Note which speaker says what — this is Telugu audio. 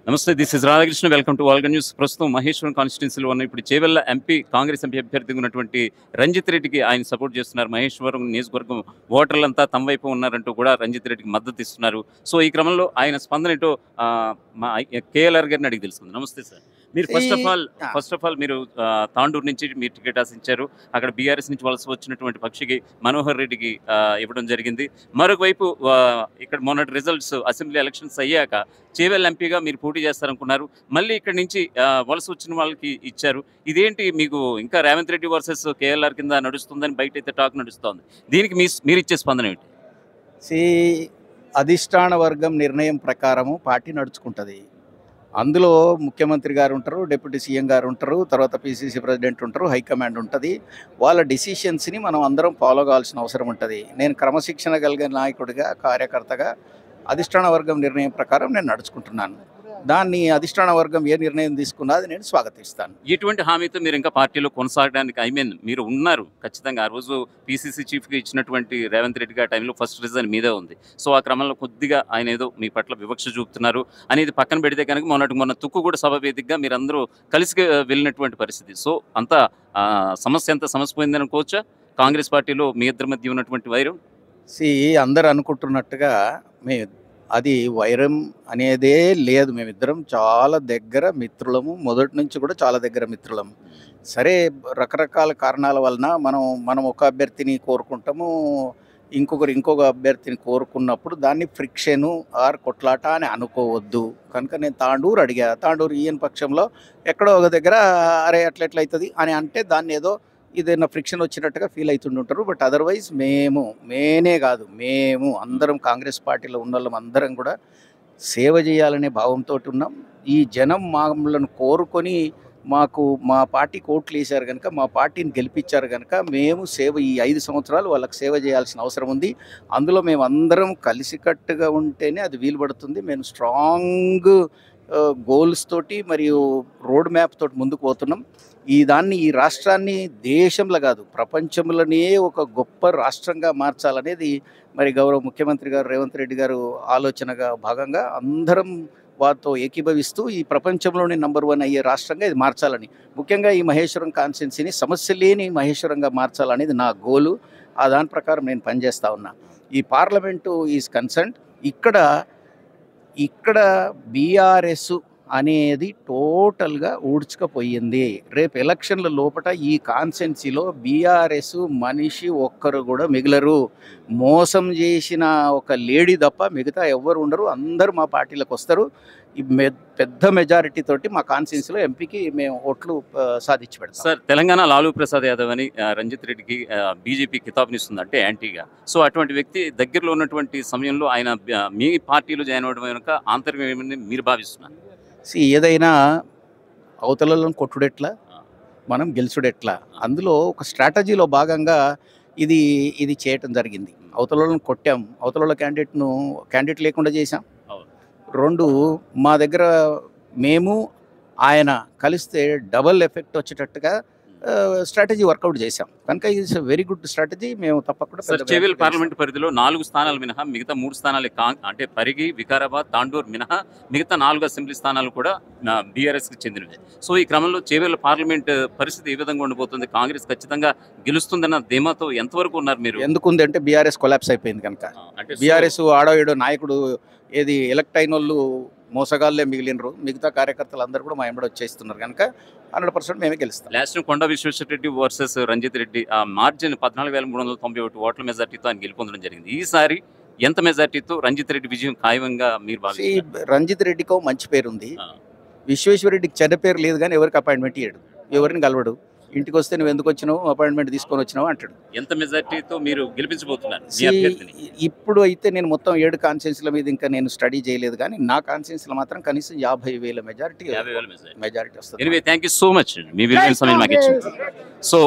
Speaker 1: నమస్తే, this is Radhakrishna. Welcome to వాల్గా news. ప్రస్తుతం మహేశ్వరం కాన్స్టిట్యున్సీలో ఉన్న ఇప్పుడు చేవెళ్ల ఎంపీ కాంగ్రెస్ ఎంపీ అభ్యర్థిగా ఉన్నటువంటి రంజిత్ రెడ్డికి ఆయన సపోర్ట్ చేస్తున్నారు. మహేశ్వరం నియోజకవర్గం ఓటర్లంతా తమ వైపు ఉన్నారంటూ కూడా రంజిత్ రెడ్డికి మద్దతు ఇస్తున్నారు. సో ఈ క్రమంలో ఆయన స్పందన ఏంటో మా కేఎల్ఆర్ గారిని అడిగి తెలుసుకుంది. నమస్తే సార్. మీరు ఫస్ట్ ఆఫ్ ఆల్ మీరు తాండూరు నుంచి మీరు టికెట్ ఆశించారు. అక్కడ బీఆర్ఎస్ నుంచి వలస వచ్చినటువంటి పక్షికి మనోహర్ రెడ్డికి ఇవ్వడం జరిగింది. మరొక వైపు ఇక్కడ మొన్నటి రిజల్ట్స్ అసెంబ్లీ ఎలక్షన్స్ అయ్యాక చేవెళ్ళ ఎంపీగా మీరు పోటీ చేస్తారనుకున్నారు. మళ్ళీ ఇక్కడ నుంచి వలస వచ్చిన వాళ్ళకి ఇచ్చారు. ఇదేంటి మీకు ఇంకా రేవంత్ రెడ్డి వర్సెస్ కేఎల్ఆర్ కింద నడుస్తుందని బయట అయితే టాక్ నడుస్తోంది. దీనికి మీరు ఇచ్చే స్పందన ఏంటి?
Speaker 2: అధిష్టాన వర్గం నిర్ణయం ప్రకారము పార్టీ నడుచుకుంటుంది. అందులో ముఖ్యమంత్రి గారు ఉంటారు, డిప్యూటీ సీఎం గారు ఉంటారు, తర్వాత పీసీసీ ప్రెసిడెంట్ ఉంటారు, హైకమాండ్ ఉంటుంది. వాళ్ళ డిసిషన్స్ని మనం అందరం ఫాలో కావాల్సిన అవసరం ఉంటుంది. నేను క్రమశిక్షణ కలిగిన నాయకుడిగా, కార్యకర్తగా అధిష్టాన వర్గం నిర్ణయం ప్రకారం నేను నడుచుకుంటున్నాను. దాన్ని అధిష్టాన వర్గం ఏ నిర్ణయం తీసుకున్నా అది నేను స్వాగతిస్తాను.
Speaker 1: ఎటువంటి హామీతో మీరు ఇంకా పార్టీలో కొనసాగడానికి మీరు ఉన్నారు ఖచ్చితంగా. ఆ రోజు పీసీసీ చీఫ్గా ఇచ్చినటువంటి రేవంత్ రెడ్డి గారి టైంలో ఫస్ట్ రిజన్ మీదే ఉంది. సో ఆ క్రమంలో కొద్దిగా ఆయన ఏదో మీ పట్ల వివక్ష చూపుతున్నారు అనేది పక్కన పెడితే కనుక మొన్న తుక్కు కూడా సభ వేదికగా మీరు అందరూ కలిసి వెళ్ళినటువంటి పరిస్థితి. సో అంత సమస్య ఎంత సమస్య అనుకోవచ్చా కాంగ్రెస్ పార్టీలో మీ ఇద్దరి మధ్య ఉన్నటువంటి వైరం?
Speaker 2: అందరు అనుకుంటున్నట్టుగా అది వైరం అనేదే లేదు. మేమిద్దరం చాలా దగ్గర మిత్రులము, మొదటి నుంచి కూడా చాలా దగ్గర మిత్రులము. సరే, రకరకాల కారణాల వలన మనం ఒక అభ్యర్థిని కోరుకుంటాము, ఇంకొక అభ్యర్థిని కోరుకున్నప్పుడు దాన్ని ఫ్రిక్షను ఆర్ కొట్లాట అని అనుకోవద్దు. కనుక నేను తాండూరు అడిగా. తాండూరు ఈయన పక్షంలో ఎక్కడో ఒక దగ్గర అరే అట్లెట్లయితుంది అని అంటే దాన్ని ఏదో ఏదైనా ఫ్రిక్షన్ వచ్చినట్టుగా ఫీల్ అవుతుంటారు. బట్ అదర్వైజ్ మేనే కాదు, మేము అందరం కాంగ్రెస్ పార్టీలో ఉన్న వాళ్ళం అందరం కూడా సేవ చేయాలనే భావంతో ఉన్నాం. ఈ జనం మమ్మల్ని కోరుకొని మా పార్టీకి ఓట్లు వేశారు కనుక, మా పార్టీని గెలిపించారు కనుక మేము ఈ 5 సంవత్సరాలు వాళ్ళకి సేవ చేయాల్సిన అవసరం ఉంది. అందులో మేము అందరం కలిసికట్టుగా ఉంటేనే అది వీలు పడుతుంది. మేము స్ట్రాంగ్ గోల్స్ తోటి మరియు రోడ్ మ్యాప్ తోటి ముందుకు పోతున్నాం. ఈ రాష్ట్రాన్ని దేశంలో కాదు ప్రపంచంలోనే ఒక గొప్ప రాష్ట్రంగా మార్చాలనేది మరి గౌరవ ముఖ్యమంత్రి గారు రేవంత్ రెడ్డి గారు ఆలోచనగా భాగంగా అందరం వారితో ఏకీభవిస్తూ ఈ ప్రపంచంలోనే నంబర్ 1 అయ్యే రాష్ట్రంగా ఇది మార్చాలని, ముఖ్యంగా ఈ మహేశ్వరం కాన్స్టిట్యున్సీని సమస్య లేని మహేశ్వరంగా మార్చాలనేది నా గోలు. దాని ప్రకారం నేను పనిచేస్తూ ఉన్నా. ఈ పార్లమెంటు ఈజ్ కన్సర్న్డ్. ఇక్కడ బీఆర్ఎస్ అనేది టోటల్గా ఊడ్చుకపోయింది. రేపు ఎలక్షన్ల లోపల ఈ కాన్స్టిట్యున్సీలో బీఆర్ఎస్ మనిషి ఒక్కరు కూడా మిగలరు. మోసం చేసిన ఒక లేడీ తప్ప మిగతా ఎవ్వరు ఉండరు. అందరూ మా పార్టీలకు వస్తారు. పెద్ద మెజారిటీ తోటి మా కాన్స్టిట్యున్సీలో ఎంపీకి మేము ఓట్లు సాధించి పెడతాం.
Speaker 1: సార్, తెలంగాణ లాలూ ప్రసాద్ యాదవ్ అని రంజిత్ రెడ్డికి బీజేపీ కితాబునిస్తుంది అంటే యాంటీగా. సో అటువంటి వ్యక్తి దగ్గరలో ఉన్నటువంటి సమయంలో ఆయన మీ పార్టీలో జాయిన్ అవ్వడం వెనుక ఆంతర్యం ఏమని మీరు భావిస్తున్నారు?
Speaker 2: ఏదైనా అవతలలో కొట్టుడెట్లా, మనం గెలుచుడెట్లా, అందులో ఒక స్ట్రాటజీలో భాగంగా ఇది చేయటం జరిగింది. అవతలలో కొట్టాం, అవతలలో క్యాండిడేట్ లేకుండా చేసాం. 2 మా దగ్గర మేము ఆయన కలిస్తే డబల్ ఎఫెక్ట్ వచ్చేటట్టుగా స్ట్రాటజీ వర్కౌట్ చేశాం. కనుక ఇది వెరీ గుడ్ స్ట్రాటజీ. మేము తప్పకుండా
Speaker 1: చేవెళ్ల పార్లమెంట్ పరిధిలో 4 స్థానాలు మినహా మిగతా 3 స్థానాలు అంటే పరిగి, వికారాబాద్, తాండూరు మినహా మిగతా 4 అసెంబ్లీ స్థానాలు కూడా బీఆర్ఎస్కి చెందినవి. సో ఈ క్రమంలో చేవెళ్ల పార్లమెంట్ పరిస్థితి ఏ విధంగా ఉండిపోతుంది? కాంగ్రెస్ ఖచ్చితంగా గెలుస్తుందన్న ధీమాతో ఎంతవరకు ఉన్నారు మీరు?
Speaker 2: ఎందుకుంది అంటే బీఆర్ఎస్ కొలాప్స్ అయిపోయింది కనుక. బీఆర్ఎస్ ఆడో ఏడో నాయకుడు ఎలక్ట్ అయిన వాళ్ళు మోసగాళ్ళే మిగిలినరు. మిగతా కార్యకర్తలు అందరూ కూడా మా ఎంబడి వచ్చేస్తున్నారు కనుక 100% మేమే గెలుస్తాం.
Speaker 1: లాస్ట్ కొండా విశ్వేశ్వరరెడ్డి వర్సెస్ రంజిత్ రెడ్డి మార్జిన్ 14,391 ఓట్ల మెజార్టీతో ఆయన గెలుపొందడం జరిగింది. ఈసారి ఎంత మెజార్టీతో రంజిత్ రెడ్డి విజయం ఖాయంగా మీరు భావిస్తారు?
Speaker 2: రంజిత్ రెడ్డికి మంచి పేరుంది. విశ్వేశ్వరరెడ్డికి చెడ్డ పేరు లేదు, కానీ ఎవరికి అపాయింట్మెంట్ ఇయ్యడు, ఎవరిని కలవడు. ఇంటికి వస్తే నువ్వు ఎందుకు వచ్చినావు, అపాయింట్మెంట్ తీసుకొని వచ్చినావు అంటాడు.
Speaker 1: ఎంత మెజార్టీతో మీరు గెలిపించబోతున్నారు?
Speaker 2: ఇప్పుడు అయితే నేను మొత్తం 7 కాన్స్టిట్యున్సీల మీద ఇంకా నేను స్టడీ చేయలేదు, కానీ నా కాన్స్టిట్యున్సీలో మాత్రం కనీసం 50,000 మెజారిటీ వస్తుంది.
Speaker 1: Anyway, thank you so much. మీ విలువైన సమయం మాకు ఇచ్చింది. సో